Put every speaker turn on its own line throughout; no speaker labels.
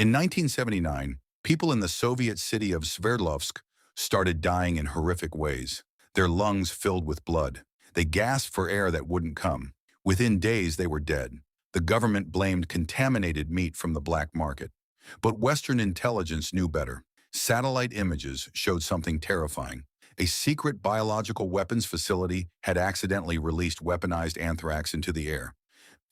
In 1979, people in the Soviet city of Sverdlovsk started dying in horrific ways. Their lungs filled with blood. They gasped for air that wouldn't come. Within days, they were dead. The government blamed contaminated meat from the black market. But Western intelligence knew better. Satellite images showed something terrifying. A secret biological weapons facility had accidentally released weaponized anthrax into the air.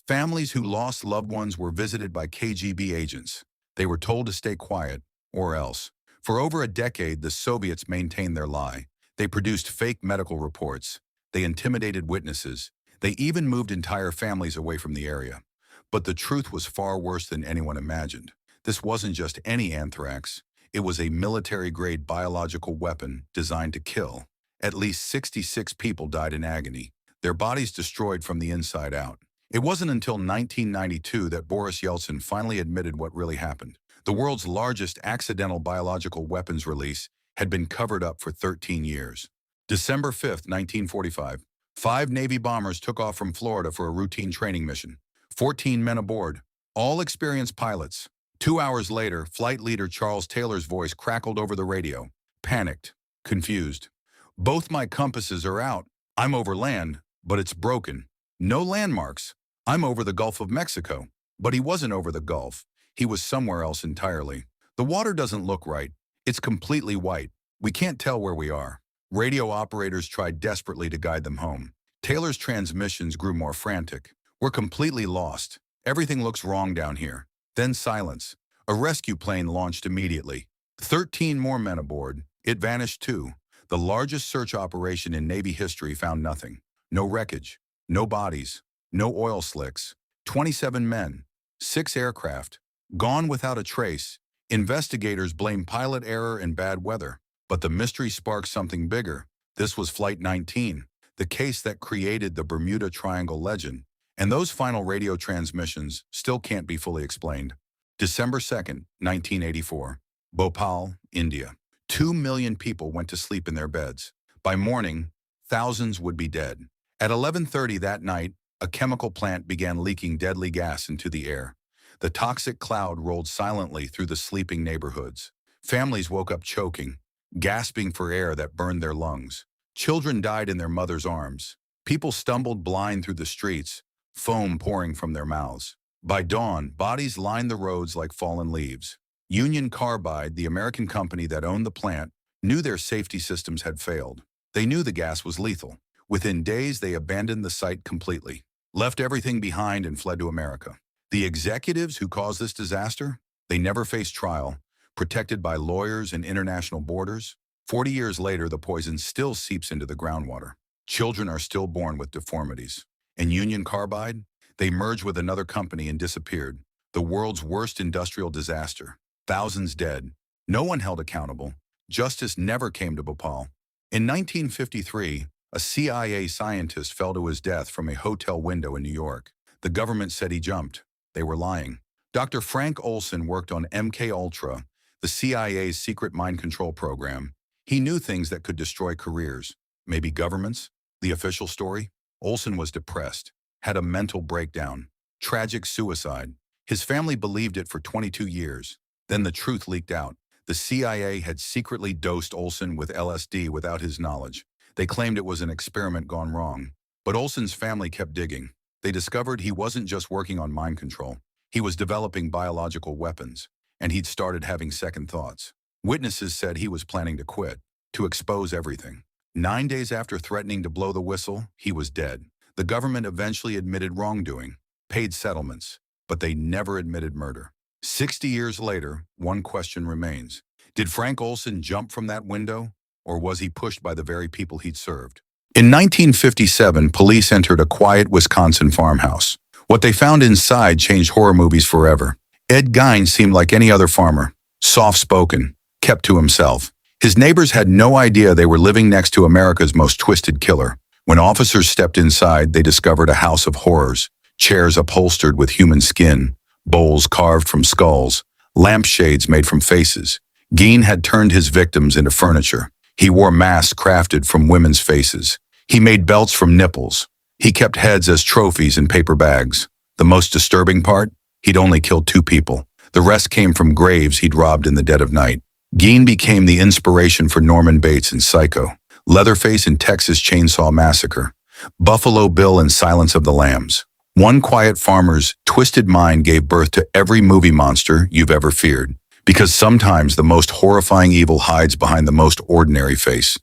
Families who lost loved ones were visited by KGB agents. They were told to stay quiet, or else. For over a decade, the Soviets maintained their lie. They produced fake medical reports. They intimidated witnesses. They even moved entire families away from the area. But the truth was far worse than anyone imagined. This wasn't just any anthrax. It was a military-grade biological weapon designed to kill. At least 66 people died in agony, their bodies destroyed from the inside out. It wasn't until 1992 that Boris Yeltsin finally admitted what really happened. The world's largest accidental biological weapons release had been covered up for 13 years. December 5, 1945, 5 Navy bombers took off from Florida for a routine training mission. 14 men aboard, all experienced pilots. 2 hours later, flight leader Charles Taylor's voice crackled over the radio. Panicked, confused. "Both my compasses are out. I'm over land, but it's broken. No landmarks. I'm over the Gulf of Mexico." But he wasn't over the Gulf. He was somewhere else entirely. "The water doesn't look right. It's completely white. We can't tell where we are." Radio operators tried desperately to guide them home. Taylor's transmissions grew more frantic. "We're completely lost. Everything looks wrong down here." Then silence. A rescue plane launched immediately. 13 more men aboard. It vanished too. The largest search operation in Navy history found nothing. No wreckage. No bodies. No oil slicks. 27 men. 6 aircraft. Gone without a trace. Investigators blame pilot error and bad weather. But the mystery sparked something bigger. This was Flight 19, the case that created the Bermuda Triangle legend. And those final radio transmissions still can't be fully explained. December 2nd, 1984. Bhopal, India. 2 million people went to sleep in their beds. By morning, thousands would be dead. At 11:30 that night, a chemical plant began leaking deadly gas into the air. The toxic cloud rolled silently through the sleeping neighborhoods. Families woke up choking, gasping for air that burned their lungs. Children died in their mothers' arms. People stumbled blind through the streets, foam pouring from their mouths. By dawn, bodies lined the roads like fallen leaves. Union Carbide, the American company that owned the plant, knew their safety systems had failed. They knew the gas was lethal. Within days, they abandoned the site completely, left everything behind and fled to America. The executives who caused this disaster, they never faced trial, protected by lawyers and international borders. 40 years later, the poison still seeps into the groundwater. Children are still born with deformities. And Union Carbide, they merged with another company and disappeared. The world's worst industrial disaster. Thousands dead. No one held accountable. Justice never came to Bhopal. In 1953, a CIA scientist fell to his death from a hotel window in New York. The government said he jumped. They were lying. Dr. Frank Olson worked on MK-Ultra, the CIA's secret mind control program. He knew things that could destroy careers, maybe governments. The official story? Olson was depressed, had a mental breakdown, tragic suicide. His family believed it for 22 years. Then the truth leaked out. The CIA had secretly dosed Olson with LSD without his knowledge. They claimed it was an experiment gone wrong. But Olson's family kept digging. They discovered he wasn't just working on mind control. He was developing biological weapons, and he'd started having second thoughts. Witnesses said he was planning to quit, to expose everything. 9 days after threatening to blow the whistle, he was dead. The government eventually admitted wrongdoing, paid settlements, but they never admitted murder. 60 years later, one question remains. Did Frank Olson jump from that window, or was he pushed by the very people he'd served? In 1957, police entered a quiet Wisconsin farmhouse. What they found inside changed horror movies forever. Ed Gein seemed like any other farmer, soft-spoken, kept to himself. His neighbors had no idea they were living next to America's most twisted killer. When officers stepped inside, they discovered a house of horrors, chairs upholstered with human skin, bowls carved from skulls, lampshades made from faces. Gein had turned his victims into furniture. He wore masks crafted from women's faces. He made belts from nipples. He kept heads as trophies in paper bags. The most disturbing part? He'd only killed 2 people. The rest came from graves he'd robbed in the dead of night. Gein became the inspiration for Norman Bates in Psycho, Leatherface in Texas Chainsaw Massacre, Buffalo Bill in Silence of the Lambs. One quiet farmer's twisted mind gave birth to every movie monster you've ever feared. Because sometimes the most horrifying evil hides behind the most ordinary face.